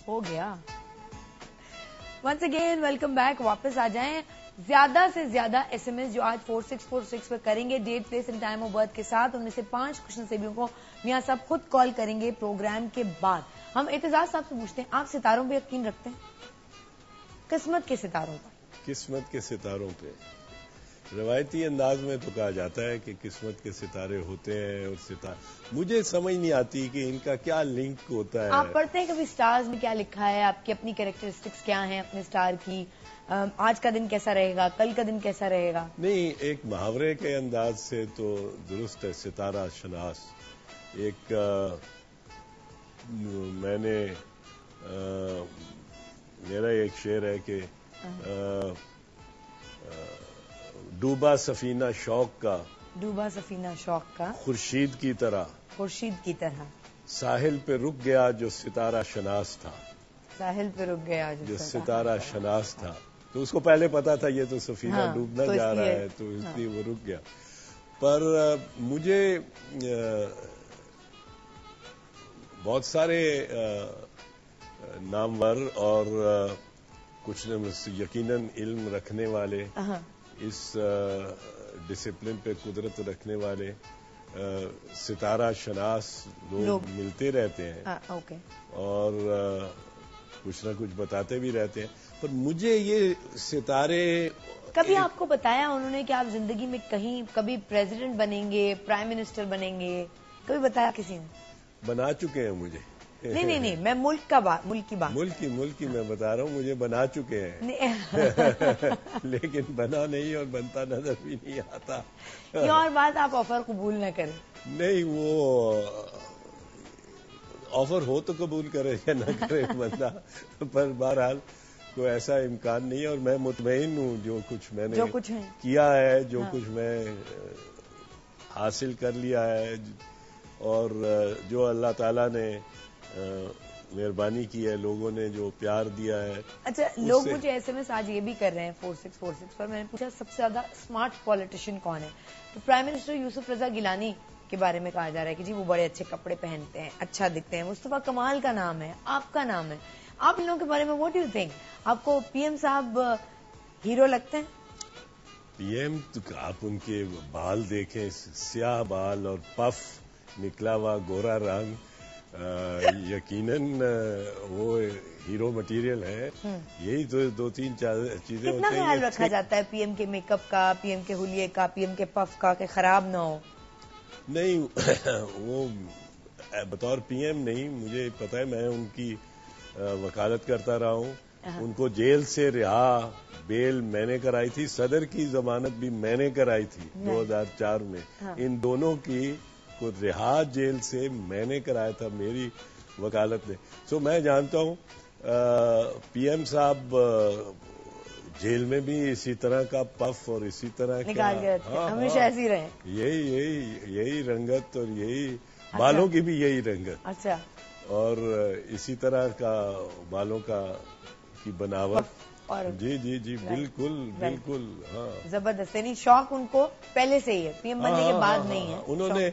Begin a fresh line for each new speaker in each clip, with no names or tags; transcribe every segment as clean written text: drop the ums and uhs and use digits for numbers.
ہو گیا. Once again welcome back. واپس آ جائیں. زیادہ سے زیادہ ایس ایم ایس جو آج 4646 پہ کریں گے date place and time of birth کے ساتھ, ان میں سے 5 خوش نصیبیوں کو میاں صاحب خود کال کریں گے پروگرام کے بعد. ہم اعتزاز صاحب سے پوچھتے ہیں, آپ ستاروں پہ یقین رکھتے ہیں؟ قسمت کے ستاروں پر.
قسمت کے ستاروں پہ روایتی انداز میں تو کہا جاتا ہے کہ قسمت کے ستارے ہوتے ہیں, اور مجھے سمجھ نہیں آتی کہ ان کا کیا لنک ہوتا ہے.
آپ پڑھتے ہیں کبھی سٹارز میں کیا لکھا ہے, آپ کی اپنی کیریکٹرسٹکس کیا ہیں اپنے سٹار کی, آج کا دن کیسا رہے گا, کل کا دن کیسا رہے گا؟
نہیں, ایک محاورے کے انداز سے تو درست ہے ستارہ شناس. ایک میں نے میرا ایک شعر ہے کہ ڈوبا سفینہ شوق کا,
ڈوبا سفینہ شوق کا,
خورشید کی طرح,
خورشید کی طرح,
ساحل پہ رک گیا جو ستارہ شناس تھا.
ساحل پہ رک گیا
جو ستارہ شناس تھا. تو اس کو پہلے پتا تھا یہ تو سفینہ ڈوبنا جا رہا ہے, تو اس لیے وہ رک گیا. پر مجھے بہت سارے نامور اور کچھ یقیناً علم رکھنے والے, اس ڈسپلن پہ قدرت رکھنے والے ستارہ شناس لوگ ملتے رہتے ہیں, اور کچھ نہ کچھ بتاتے بھی رہتے ہیں. پر مجھے یہ ستارے
کبھی آپ کو بتایا انہوں نے کہ آپ زندگی میں کہیں کبھی پریزیڈنٹ بنیں گے, پرائم منسٹر بنیں گے, کبھی بتایا کسی نے؟
بنا چکے ہیں مجھے.
نہیں, میں ملک کی بات,
ملک کی میں بتا رہا ہوں, مجھے بنا چکے ہیں لیکن بنا نہیں اور بنتا نظر بھی نہیں آتا.
یہ اور بات آپ آفر قبول نہ کریں.
نہیں, وہ آفر ہو تو قبول کرے یا نہ کرے بندہ, پر بہرحال کوئی ایسا امکان نہیں ہے. اور میں مطمئن ہوں جو کچھ میں نے کیا ہے, جو کچھ میں حاصل کر لیا ہے, اور جو اللہ تعالیٰ نے مہربانی کی ہے, لوگوں نے جو پیار دیا ہے.
اچھا, لوگ مجھے ایس ایم ایس آج یہ بھی کر رہے ہیں 4646 پر. میں نے پوچھا سب سے زیادہ اسمارٹ پالیٹیشین کون ہے, تو پرائم منسٹر یوسف رضا گیلانی کے بارے میں کہا جا رہا ہے کہ جی وہ بڑے اچھے کپڑے پہنتے ہیں, اچھا دکھتے ہیں. مصطفیٰ کمال کا نام ہے, آپ کا نام ہے. آپ ان لوگوں کے بارے میں واٹ ڈو یو تھنک؟ آپ کو پی ایم صاحب ہیرو لگتے ہیں؟
پی ایم تو آپ ان کے بال دیکھیں, سیاہ بال اور پف نکلا ہوا گورا رنگ, یقیناً وہ ہیرو مٹیریل ہے. یہی تو 2-3 چیزیں ہوتی ہیں.
کتنا خیال رکھا جاتا ہے پی ایم کے میک اپ کا, پی ایم کے حلیے کا, پی ایم کے پف کا, کہ خراب نہ ہو؟
نہیں, وہ بطور پی ایم نہیں, مجھے پتہ ہے, میں ان کی وکالت کرتا رہا ہوں. ان کو جیل سے رہا بیل میں نے کرائی تھی, صدر کی ضمانت بھی میں نے کرائی تھی 2004 میں. ان دونوں کی کو رہا جیل سے میں نے کرایا تھا, میری وکالت نے. سو میں جانتا ہوں پی ایم صاحب جیل میں بھی اسی طرح کا پف اور اسی طرح
کا ہمیشہ ایسے رہے.
یہی رنگت, اور یہی بالوں کی بھی یہی رنگت.
اچھا,
اور اسی طرح کا بالوں کا کی بناوٹ. جی بالکل. ہاں,
زبردست. یعنی شوق ان کو پہلے سے ہی ہے, پی ایم بننے کے بعد نہیں ہے.
انہوں نے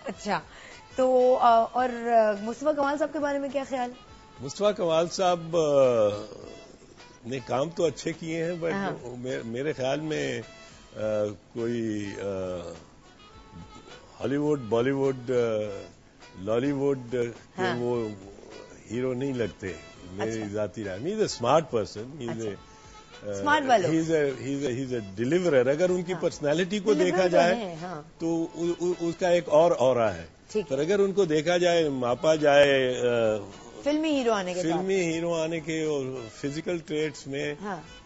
اچھا, تو اور مصطفیٰ کمال صاحب کے بارے میں کیا خیال؟
مصطفیٰ کمال صاحب نے کام تو اچھے کیے ہیں, بٹ میرے خیال میں کوئی Hollywood, Bollywood, Lollywood کے وہ ہیرو نہیں لگتے میری ذاتی رائے. ہی از اے اسمارٹ پرسن, ہی از اے ڈیلیورر. اگر ان کی پرسنالٹی کو دیکھا جائے تو اس کا ایک اور اورا ہے. پر اگر ان کو دیکھا جائے, ماپا جائے
فلمی
ہیرو آنے کے اور فزیکل ٹریٹس میں,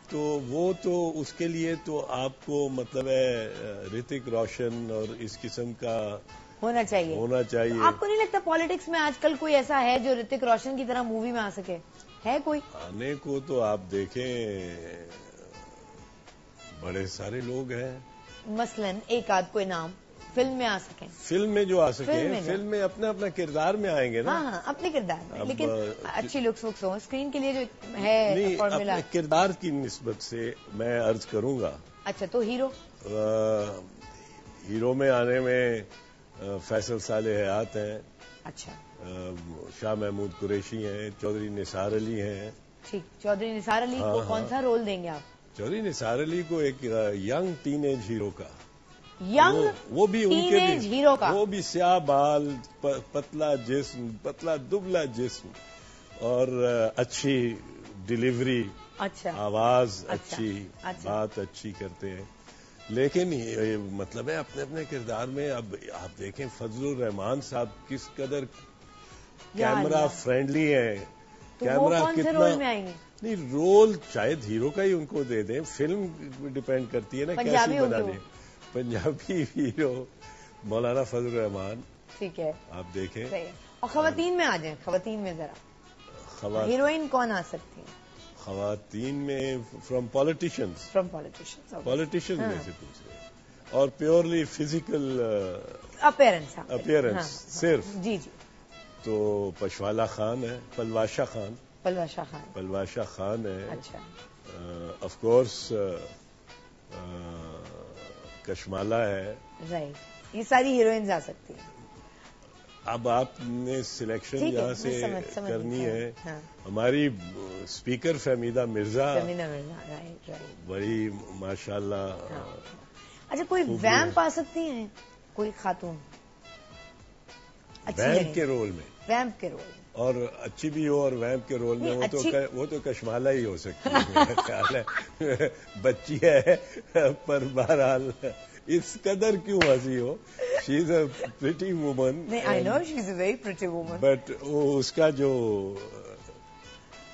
تو وہ تو اس کے لیے تو آپ کو مطلب ہے رتک روشن اور اس قسم کا
ہونا چاہیے. آپ کو نہیں لگتا پالیٹکس میں آج کل کوئی ایسا ہے جو رتک روشن کی طرح مووی میں آ سکے؟ ہے کوئی
آنے کو؟ تو آپ دیکھیں بڑے سارے لوگ ہیں.
مثلاً ایک آدھ کوئی نام فلم میں آ سکیں.
فلم میں جو آ سکیں, فلم میں اپنا اپنا کردار میں آئیں گے نا.
ہاں اپنے کردار میں, لیکن اچھی لکس وکس ہو. اسکرین کے لیے جو ہے فارمولا,
اپنے کردار کی نسبت سے میں عرض کروں گا.
اچھا تو
ہیرو میں آنے میں فیصل صالح حیات ہیں.
اچھا.
شاہ محمود قریشی ہیں. چودھری نثار علی ہیں.
ٹھیک. چودھری نثار علی کو کون سا رول دیں گے آپ؟
چودھری نثار علی کو ایک ینگ ٹین ایج ہیرو کا.
ینگ
وہ بھی ان
ٹین
کے
ایج ہیرو کا.
وہ بھی سیاہ بال, پتلا جسم, پتلا دبلا جسم, اور اچھی ڈلیوری.
اچھا.
آواز اچھی, بات اچھی کرتے ہیں. لیکن مطلب ہے اپنے اپنے کردار میں. اب آپ دیکھیں فضل الرحمان صاحب کس قدر کیمرہ فرینڈلی ہیں. کیمرہ کتنا
رول میں آئیں گے؟
نہیں, رول شاید ہیرو کا ہی ان کو دے دیں. فلم ڈیپینڈ کرتی ہے نا کیسی بنا دیں. پنجابی ہیرو مولانا فضل الرحمان.
ٹھیک ہے,
آپ دیکھیں.
اور خواتین میں آ جائیں. خواتین میں ذرا ہیروئن کون آ سکتی ہیں؟
خواتین میں فرام پالیٹیشنز میں سے پوچھ رہے ہیں. اور پیورلی فزیکل اپیئرنس صرف.
جی جی.
تو پشوالا خان ہے. پلواشا خان ہے.
اچھا.
آف کورس کشمالا ہے.
رائٹ. یہ ساری ہیروئنز آ سکتی ہیں.
اب آپ نے سلیکشن یہاں سے کرنی ہے. ہماری اسپیکر فہمیدہ مرزا بڑی ماشاءاللہ.
اچھا کوئی ویمپ آ سکتی ہیں, کوئی خاتون
ویمپ کے رول میں؟
ویمپ کے رول
اور اچھی بھی ہو, اور ویمپ کے رول میں وہ تو کشمالا ہی ہو سکتی ہے. میرا خیال ہے بچی ہے پر بہرحال اس قدر کیوں ہنسی ہو. She is a pretty woman.
I know she is a very pretty woman.
But وہ اس کا جو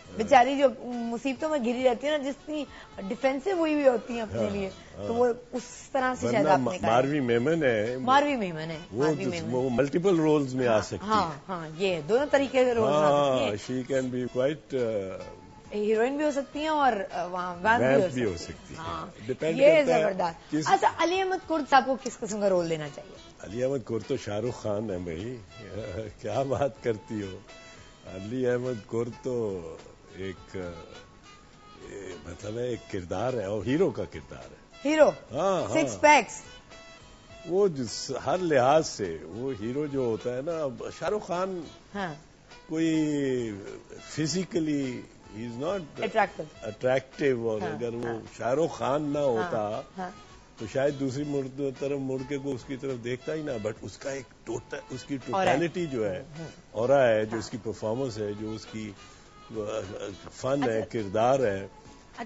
بیچاری جو مصیبتوں میں گھری رہتی ہے نا, جتنی ڈیفینسو ہوئی ہوئی ہوتی ہیں اپنے لیے, تو وہ اس طرح سے شاید آپ نے کہا.
ماروی میمن ہے. وہ ملٹیپل رولز میں آ سکتی ہے.
ہاں یہ دونوں طریقے کے رولز آ سکتی ہیں.
She can be quite
heroine بھی ہو سکتی ہیں اور وہاں ویمپ بھی ہو سکتی
ہے.
یہ زبردست. اچھا علی احمد کرد صاحب کو کس قسم کا رول دینا چاہیے؟
علی احمد کرد تو شاہ رخ خان ہے بھائی. کیا بات کرتی ہو. علی احمد کرد تو ایک مطلب ہے ایک کردار ہے, اور ہیرو کا کردار ہے.
ہیرو.
ہاں,
6 پیکس.
وہ ہر لحاظ سے وہ ہیرو جو ہوتا ہے نا. شاہ رخ خان کوئی physically he is not attractive, اور اگر وہ شاہ رخ خان نہ ہوتا تو شاید دوسری طرف مڑ کے کو اس کی طرف دیکھتا ہی نہ. بٹ اس کا ایک اس کی ٹوٹیلٹی جو ہے, اورا ہے, جو اس کی پرفارمنس ہے, جو اس کی فن ہے, کردار ہے,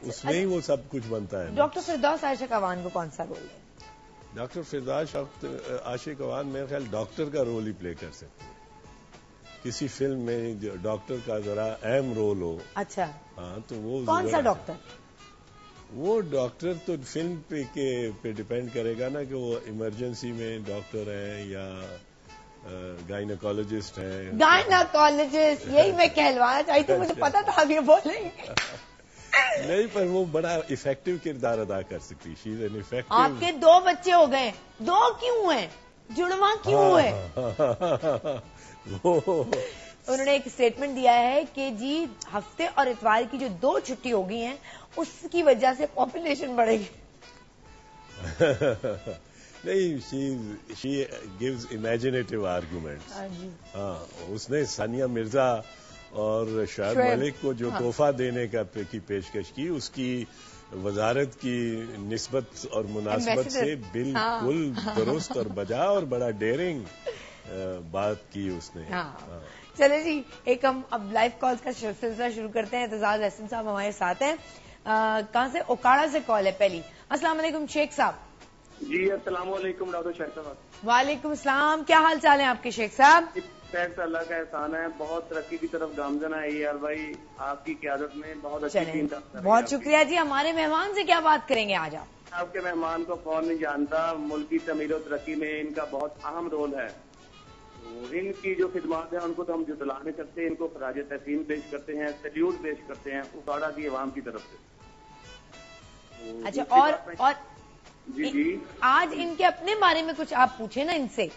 اس میں ہی وہ سب کچھ بنتا ہے.
ڈاکٹر فردوس عاشق اعوان کو کون سا رول ہے؟
ڈاکٹر فردوس عاشق اعوان میرے خیال ڈاکٹر کا رول ہی پلے کر سکتے ہیں کسی فلم میں. جو ڈاکٹر کا ذرا اہم رول ہو.
اچھا.
ہاں تو وہ
کون سا ڈاکٹر؟
وہ ڈاکٹر تو فلم پہ ڈیپینڈ کرے گا نا, کہ وہ ایمرجنسی میں ڈاکٹر ہیں یا گائنیکالوجسٹ ہیں.
گائنیکالوجسٹ, یہی میں کہلوانا چاہتی تھی, مجھے پتا تھا آپ یہ بولیں گے.
نہیں, پر وہ بڑا افیکٹو کردار ادا کر سکتی. شی از این افیکٹو.
آپ کے 2 بچے ہو گئے, 2 کیوں ہیں, جڑواں کیوں ہوئے؟ انہوں نے ایک اسٹیٹمنٹ دیا ہے کہ جی ہفتے اور اتوار کی جو 2 چھٹی ہو گئی ہیں اس کی وجہ سے پاپولیشن بڑھے گی.
نہیں, شی گیوز امیجنیٹو آرگومنٹس. ہاں, اس نے ثانیہ مرزا اور شعیب ملک کو جو تحفہ دینے کی پیشکش کی, اس کی وزارت کی نسبت اور مناسبت سے بالکل درست اور بجا اور بڑا ڈیرنگ بات کی اس نے.
چلے جی, ایک ہم اب لائیو کالز کا سلسلہ شروع کرتے ہیں. اعتزاز احسن صاحب ہمارے ساتھ ہیں. کہاں سے؟ اوکاڑا سے کال ہے پہلی. السلام علیکم شیخ صاحب.
جی السلام علیکم ڈاکٹر شیخ صاحب.
وعلیکم السلام. کیا حال چال ہیں آپ کے شیخ صاحب؟
خیر اللہ کا احسان ہے, بہت ترقی کی طرف گامزن ہے یار بھائی, آپ کی قیادت میں بہت اچھی.
بہت شکریہ جی. ہمارے مہمان سے کیا بات کریں گے آج آپ؟
آپ کے مہمان کو کون نہیں جانتا, ملک کی تعمیر و ترقی میں ان کا بہت اہم رول ہے. ان کی جو خدمات ہیں ان کو تو ہم جتلانے کرتے ہیں, ان کو خراج تحسین پیش کرتے ہیں, سیلیوٹ پیش کرتے ہیں اوکاڑا کی عوام کی طرف سے.
اچھا, اور
جی جی
آج ان کے اپنے بارے میں کچھ آپ پوچھیں نا ان سے.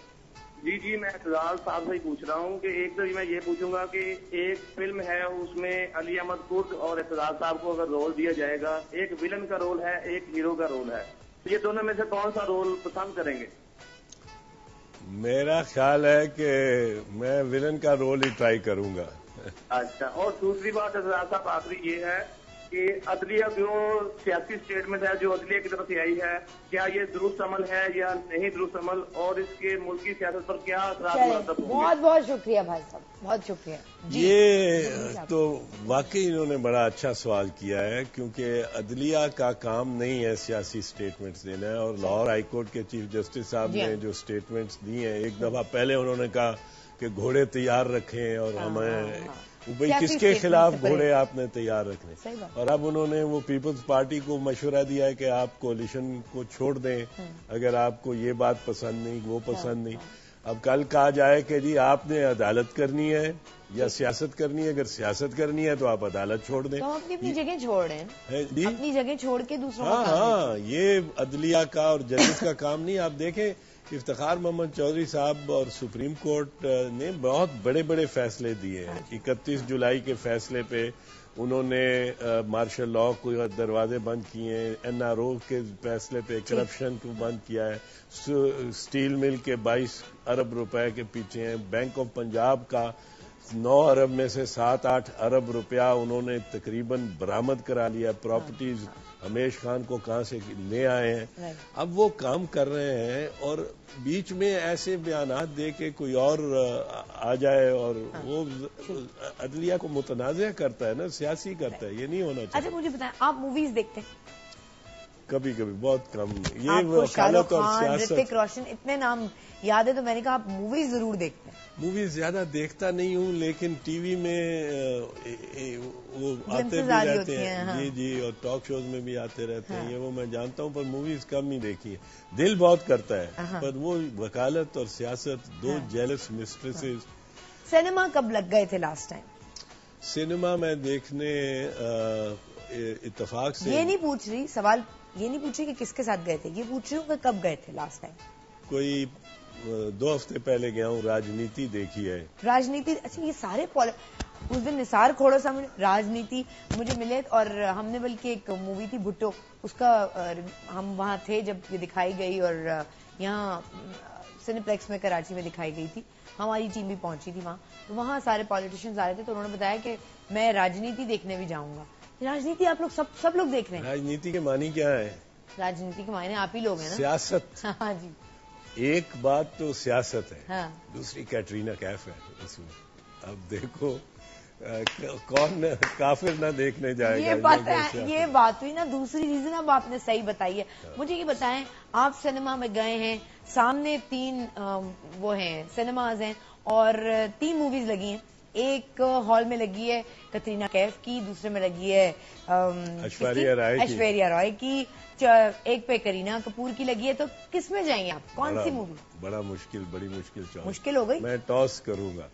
جی میں اعتزال صاحب سے ہی پوچھ رہا ہوں کہ ایک تو میں یہ پوچھوں گا کہ ایک فلم ہے اس میں علی احمد کرد اور اعتزال صاحب کو اگر رول دیا جائے گا, ایک ولن کا رول ہے ایک ہیرو کا رول ہے, یہ دونوں میں سے کون سا رول پسند کریں گے؟
میرا خیال ہے کہ میں ولن کا رول ہی ٹرائی کروں گا.
اچھا, اور دوسری بات اعتزال صاحب آخری یہ ہے کہ عدلیہ جو سیاسی اسٹیٹمنٹ ہے جو عدلیہ کی طرف سے آئی ہے, کیا یہ درست عمل ہے یا نہیں درست عمل, اور اس کے ملکی سیاست پر کیا اثرات مرتب ہوں گے؟
بہت بہت شکریہ بھائی صاحب, بہت شکریہ.
یہ تو واقعی انہوں نے بڑا اچھا سوال کیا ہے, کیونکہ عدلیہ کا کام نہیں ہے سیاسی اسٹیٹمنٹس دینا ہے, اور لاہور ہائی کورٹ کے چیف جسٹس صاحب نے جو اسٹیٹمنٹس دی ہیں, ایک دفعہ پہلے انہوں نے کہا کہ گھوڑے تیار رکھیں اور ہمیں بھائی کس کے خلاف گھوڑے آپ نے تیار رکھنے, اور اب انہوں نے وہ پیپلز پارٹی کو مشورہ دیا ہے کہ آپ کولیشن کو چھوڑ دیں اگر آپ کو یہ بات پسند نہیں وہ پسند نہیں. اب کل کہا جائے کہ جی آپ نے عدالت کرنی ہے یا سیاست کرنی ہے, اگر سیاست کرنی ہے تو آپ عدالت چھوڑ دیں.
تو ہم اپنی جگہ چھوڑ رہے ہیں, اپنی جگہ چھوڑ کے دوسروں کا کام.
ہاں, یہ عدلیہ کا اور ججز کا کام نہیں. آپ دیکھیں افتخار محمد چودھری صاحب اور سپریم کورٹ نے بہت بڑے بڑے فیصلے دیے ہیں. 31 جولائی کے فیصلے پہ انہوں نے مارشل لاء کو دروازے بند کیے ہیں, این آر او کے فیصلے پہ کرپشن کو بند کیا ہے, اسٹیل مل کے 22 ارب روپے کے پیچھے ہیں, بینک آف پنجاب کا 9 ارب میں سے 7-8 ارب روپیہ انہوں نے تقریباً برآمد کرا لیا. پراپرٹیز ہمیش خان کو کہاں سے لے آئے ہیں, اب وہ کام کر رہے ہیں, اور بیچ میں ایسے بیانات دے کے کوئی اور آ جائے اور وہ عدلیہ کو متنازع کرتا ہے نا, سیاسی کرتا ہے, یہ نہیں ہونا چاہیے.
اچھا مجھے بتائیں, آپ موویز دیکھتے ہیں؟
کبھی کبھی, بہت کم.
آپ کو شاہ رخ
اور
خان,
سیاست,
رتک روشن اتنے نام یاد ہے, تو میں نے کہا آپ موویز ضرور دیکھتے ہیں.
موویز زیادہ دیکھتا نہیں ہوں, لیکن ٹی وی میں وہ آتے بھی
جاری
رہتے
ہوتی ہیں.
ہیں. جی, اور ٹاک شوز میں بھی آتے رہتے ہیں, یہ وہ میں جانتا ہوں, پر موویز کم ہی دیکھی ہے. دل بہت کرتا ہے, پر وہ وکالت اور سیاست دو جیلس مسٹریسز.
سینما کب لگ گئے تھے لاسٹ ٹائم؟
سینما میں دیکھنے اتفاق سے,
یہ نہیں پوچھ رہی سوال, یہ نہیں پوچھ رہی کہ کس کے ساتھ گئے تھے, یہ پوچھ رہی ہوں کہ کب گئے تھے لاسٹ ٹائم.
کوئی 2 ہفتے پہلے گیا ہوں, راجنیتی دیکھی ہے.
راجنیتی, اچھا یہ سارے اس دن نثار کھوڑا صاحب راجنیتی مجھے ملے, اور ہم نے بلکہ ایک مووی تھی بھٹو, اس کا ہم وہاں تھے جب یہ دکھائی گئی, اور یہاں سینی پلیکس میں کراچی میں دکھائی گئی تھی, ہماری ٹیم بھی پہنچی تھی وہاں, تو وہاں سارے پالیٹیشینز آ رہے تھے, تو انہوں نے بتایا کہ میں راجنیتی دیکھنے بھی جاؤں گا. راجنیتی آپ لوگ سب لوگ دیکھ رہے ہیں؟
راجنیتی کے معنی کیا ہے؟
راجنیتی کے معنی آپ ہی لوگ ہیں نا.
سیاست.
ہاں جی,
ایک بات تو سیاست ہے,
ہاں,
دوسری کیٹرینا کیف ہے اس میں. اب دیکھو کون کافر نہ دیکھنے جائے گا.
یہ بات ہوئی نا. دوسری ریزن اب آپ نے صحیح بتائی ہے. مجھے یہ بتائیں, آپ سینما میں گئے ہیں, سامنے 3 وہ ہیں سینماز ہیں, اور 3 موویز لگی ہیں. ایک ہال میں لگی ہے کترینہ کیف کی, دوسرے میں لگی ہے ایشوریہ رائے کی, ایک پہ کرینہ کپور کی لگی ہے. تو کس میں جائیں گے آپ, کون سی مووی؟
بڑی مشکل چوائس.
مشکل ہو گئی.
میں ٹاس کروں گا.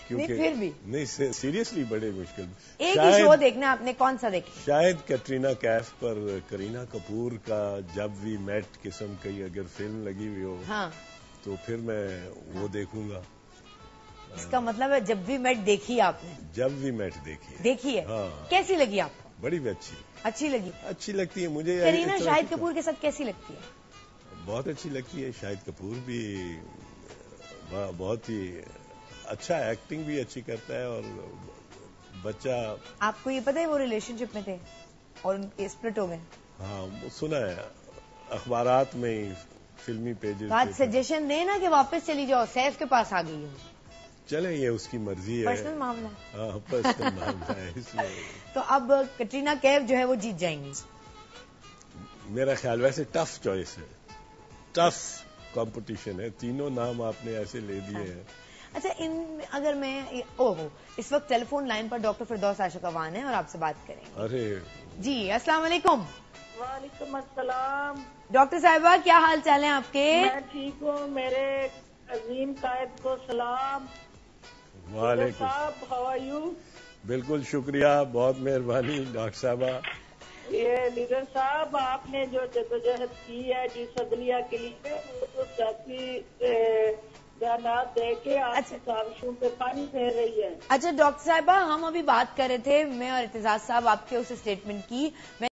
پھر بھی
نہیں, سیریسلی بڑی مشکل.
ایک ہی شو دیکھنا آپ نے, کون سا دیکھنا؟
شاید کٹرینہ کیف پر کرینہ کپور کا جب وی میٹ قسم کی اگر فلم لگی ہوئی ہو,
ہاں,
تو پھر میں وہ دیکھوں گا.
اس کا مطلب ہے جب بھی میٹ دیکھی آپ نے؟
جب وی میٹ دیکھی
ہے. کیسی لگی آپ کو؟
بڑی
اچھی لگی.
اچھی لگتی ہے مجھے.
کرینہ شاہد کپور کے ساتھ کیسی لگتی ہے؟
بہت اچھی لگتی ہے. شاہد کپور بھی بہت ہی اچھا, ایکٹنگ بھی اچھی کرتا ہے, اور بچہ. آپ
کو یہ پتہ ہے وہ ریلیشن شپ میں تھے اور اسپلٹ ہو گئے؟
ہاں, سنا ہے اخبارات میں, فلمی پیجز.
بات سجیشن دے نا کہ واپس چلی جاؤ, سیف کے پاس آ گئی ہوں.
چلیں, یہ اس کی مرضی ہے,
پرسنل معاملہ.
ہاں, پرسنل معاملہ ہے اس میں.
تو اب کٹرینہ کیف جو ہے وہ جیت جائیں گی
میرا خیال. ویسے ٹف چوائس ہے, ٹف کمپٹیشن ہے, تینوں نام آپ نے ایسے لے دیے ہیں.
اچھا, اگر میں اس وقت ٹیلی فون لائن پر ڈاکٹر فردوس عاشق اوان ہیں اور آپ سے بات کریں گے.
ارے
جی, السلام علیکم.
وعلیکم السلام.
ڈاکٹر صاحبہ کیا حال چال ہیں آپ کے؟
میں ٹھیک ہوں. میرے عظیم قائد کو سلام.
وعلیکم
صاحب, ہاؤ آر یو؟
بالکل شکریہ, بہت مہربانی ڈاکٹر صاحبہ.
یہ لیڈر صاحب آپ نے جو جدوجہد کی ہے جس عدلیہ کے لیے وہ تو سیاسی بیانات دے کے آپ کی کاوشوں پہ پانی پھیر رہی ہے.
اچھا ڈاکٹر صاحبہ، ہم ابھی بات کر رہے تھے میں اور اعتزاز صاحب آپ کے اس اسٹیٹمنٹ کی.